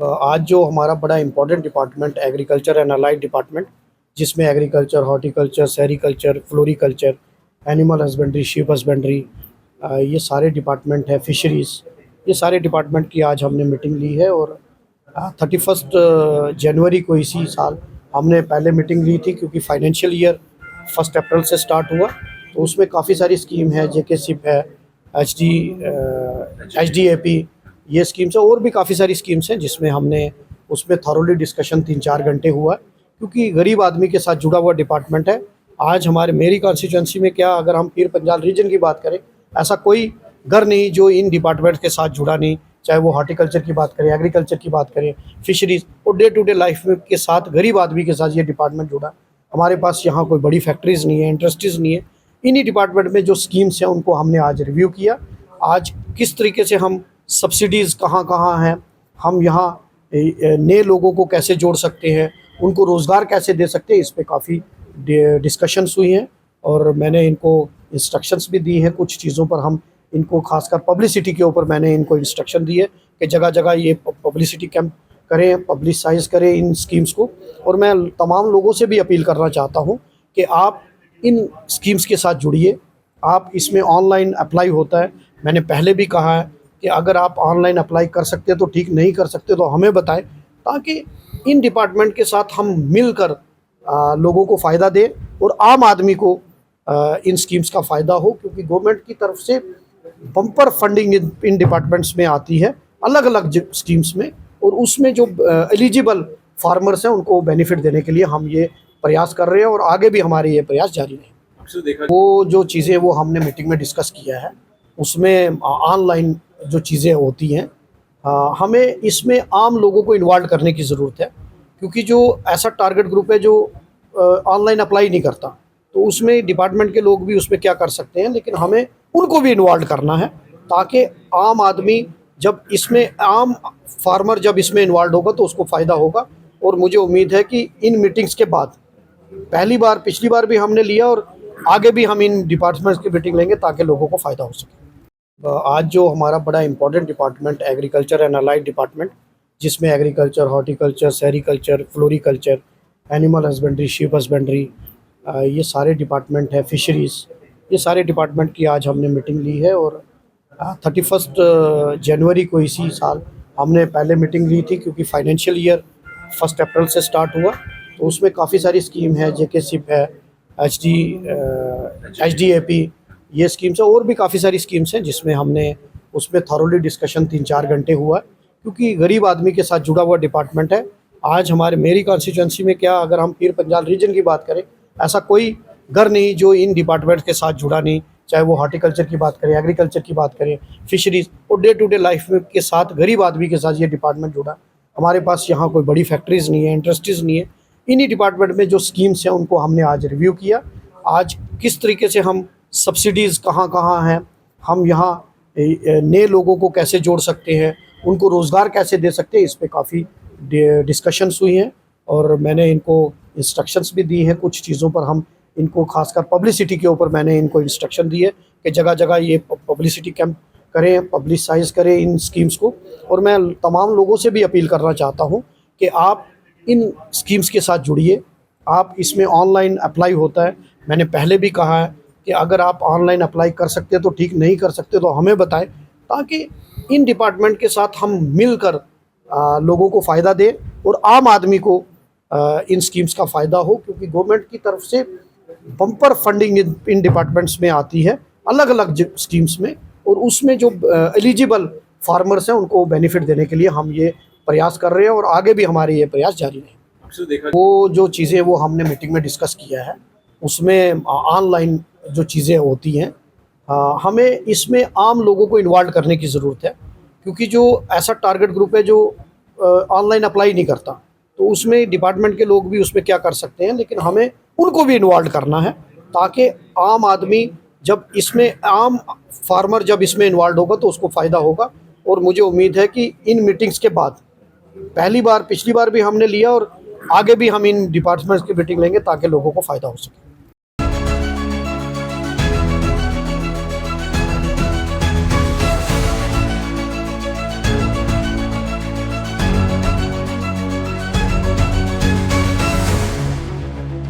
आज जो हमारा बड़ा important department agriculture and allied department, जिसमें agriculture, horticulture, sericulture, floriculture, animal husbandry, sheep husbandry, ये सारे डिपार्टमेंट है, फिशरीज़, ये सारे डिपार्टमेंट की आज हमने मीटिंग ली है। और 31 जनवरी को इसी साल हमने पहले मीटिंग ली थी, क्योंकि फाइनेंशियल ईयर 1 अप्रैल से स्टार्ट हुआ। तो उसमें काफ़ी सारी स्कीम है, जेके सिप है, एचडीएपी, ये स्कीम्स है, और भी काफ़ी सारी स्कीम्स हैं जिसमें हमने उसमें थॉरोली डिस्कशन 3-4 घंटे हुआ, क्योंकि गरीब आदमी के साथ जुड़ा हुआ डिपार्टमेंट है। आज मेरी कॉन्स्टिट्यूंसी में क्या, अगर हम पीर पंजाल रीजन की बात करें, ऐसा कोई घर नहीं जो इन डिपार्टमेंट के साथ जुड़ा नहीं, चाहे वो हॉर्टिकल्चर की बात करें, एग्रीकल्चर की बात करें, फिशरीज़, और डे टू डे लाइफ में के साथ गरीब आदमी के साथ ये डिपार्टमेंट जुड़ा। हमारे पास यहाँ कोई बड़ी फैक्ट्रीज़ नहीं है, इंडस्ट्रीज़ नहीं है। इन्हीं डिपार्टमेंट में जो स्कीम्स हैं उनको हमने आज रिव्यू किया। आज किस तरीके से हम सब्सिडीज़ कहाँ हैं, हम यहाँ नए लोगों को कैसे जोड़ सकते हैं, उनको रोज़गार कैसे दे सकते हैं, इस पे काफ़ी डिस्कशंस हुई हैं। और मैंने इनको इंस्ट्रक्शंस भी दी हैं कुछ चीज़ों पर। हम इनको खासकर पब्लिसिटी के ऊपर मैंने इनको इंस्ट्रक्शन दी है कि जगह जगह ये पब्लिसिटी कैंप करें, पब्लिसाइज करें इन स्कीम्स को। और मैं तमाम लोगों से भी अपील करना चाहता हूँ कि आप इन स्कीम्स के साथ जुड़िए। आप इसमें ऑनलाइन अप्लाई होता है, मैंने पहले भी कहा है कि अगर आप ऑनलाइन अप्लाई कर सकते हैं तो ठीक, नहीं कर सकते तो हमें बताएं, ताकि इन डिपार्टमेंट के साथ हम मिलकर लोगों को फ़ायदा दें और आम आदमी को इन स्कीम्स का फ़ायदा हो। क्योंकि गवर्नमेंट की तरफ से बम्पर फंडिंग इन डिपार्टमेंट्स में आती है, अलग अलग स्कीम्स में, और उसमें जो एलिजिबल फार्मर्स हैं उनको बेनिफिट देने के लिए हम ये प्रयास कर रहे हैं, और आगे भी हमारे ये प्रयास जारी रहेंगे। वो जो चीज़ें वो हमने मीटिंग में डिस्कस किया है, उसमें ऑनलाइन जो चीज़ें होती हैं, हमें इसमें आम लोगों को इन्वॉल्व करने की ज़रूरत है। क्योंकि जो ऐसा टारगेट ग्रुप है जो ऑनलाइन अप्लाई नहीं करता, तो उसमें डिपार्टमेंट के लोग भी उसमें क्या कर सकते हैं, लेकिन हमें उनको भी इन्वॉल्व करना है, ताकि आम आदमी जब इसमें, आम फार्मर जब इसमें इन्वॉल्व होगा तो उसको फ़ायदा होगा। और मुझे उम्मीद है कि इन मीटिंग्स के बाद, पिछली बार भी हमने लिया और आगे भी हम इन डिपार्टमेंट्स की मीटिंग लेंगे ताकि लोगों को फ़ायदा हो सके। आज जो हमारा बड़ा important department agriculture and allied department, जिसमें agriculture, horticulture, sericulture, floriculture, animal husbandry, sheep husbandry, ये सारे डिपार्टमेंट है, फिशरीज़, ये सारे डिपार्टमेंट की आज हमने मीटिंग ली है। और 31 जनवरी को इसी साल हमने पहले मीटिंग ली थी, क्योंकि फाइनेंशियल ईयर 1 अप्रैल से स्टार्ट हुआ। तो उसमें काफ़ी सारी स्कीम है, जेके सिप है, एचडीएपी, ये स्कीम्स है, और भी काफ़ी सारी स्कीम्स हैं जिसमें हमने उसमें थॉरोली डिस्कशन 3-4 घंटे हुआ, क्योंकि गरीब आदमी के साथ जुड़ा हुआ डिपार्टमेंट है। आज मेरी कॉन्स्टिट्यूंसी में क्या, अगर हम पीर पंजाल रीजन की बात करें, ऐसा कोई घर नहीं जो इन डिपार्टमेंट के साथ जुड़ा नहीं, चाहे वो हॉर्टिकल्चर की बात करें, एग्रीकल्चर की बात करें, फिशरीज़, और डे टू डे लाइफ में के साथ गरीब आदमी के साथ ये डिपार्टमेंट जुड़ा। हमारे पास यहाँ कोई बड़ी फैक्ट्रीज़ नहीं है, इंडस्ट्रीज़ नहीं है। इन्हीं डिपार्टमेंट में जो स्कीम्स हैं उनको हमने आज रिव्यू किया। आज किस तरीके से हम सब्सिडीज़ कहाँ हैं, हम यहाँ नए लोगों को कैसे जोड़ सकते हैं, उनको रोज़गार कैसे दे सकते हैं, इस पे काफ़ी डिस्कशंस हुई हैं। और मैंने इनको इंस्ट्रक्शंस भी दी हैं कुछ चीज़ों पर। हम इनको खासकर पब्लिसिटी के ऊपर मैंने इनको इंस्ट्रक्शन दी है कि जगह जगह ये पब्लिसिटी कैंप करें, पब्लिसाइज करें इन स्कीम्स को। और मैं तमाम लोगों से भी अपील करना चाहता हूँ कि आप इन स्कीम्स के साथ जुड़िए। आप इसमें ऑनलाइन अप्लाई होता है, मैंने पहले भी कहा है कि अगर आप ऑनलाइन अप्लाई कर सकते हैं तो ठीक, नहीं कर सकते तो हमें बताएं, ताकि इन डिपार्टमेंट के साथ हम मिलकर लोगों को फ़ायदा दें और आम आदमी को इन स्कीम्स का फ़ायदा हो। क्योंकि गवर्नमेंट की तरफ से बम्पर फंडिंग इन डिपार्टमेंट्स में आती है, अलग अलग स्कीम्स में, और उसमें जो एलिजिबल फार्मर्स हैं उनको बेनिफिट देने के लिए हम ये प्रयास कर रहे हैं, और आगे भी हमारे ये प्रयास जारी रहेंगे। वो जो चीज़ें वो हमने मीटिंग में डिस्कस किया है, उसमें ऑनलाइन जो चीज़ें होती हैं, हमें इसमें आम लोगों को इन्वॉल्व करने की ज़रूरत है। क्योंकि जो ऐसा टारगेट ग्रुप है जो ऑनलाइन अप्लाई नहीं करता, तो उसमें डिपार्टमेंट के लोग भी उसमें क्या कर सकते हैं, लेकिन हमें उनको भी इन्वॉल्व करना है, ताकि आम आदमी जब इसमें, आम फार्मर जब इसमें इन्वॉल्व होगा तो उसको फ़ायदा होगा। और मुझे उम्मीद है कि इन मीटिंग्स के बाद, पिछली बार भी हमने लिया और आगे भी हम इन डिपार्टमेंट्स की मीटिंग लेंगे ताकि लोगों को फ़ायदा हो सके।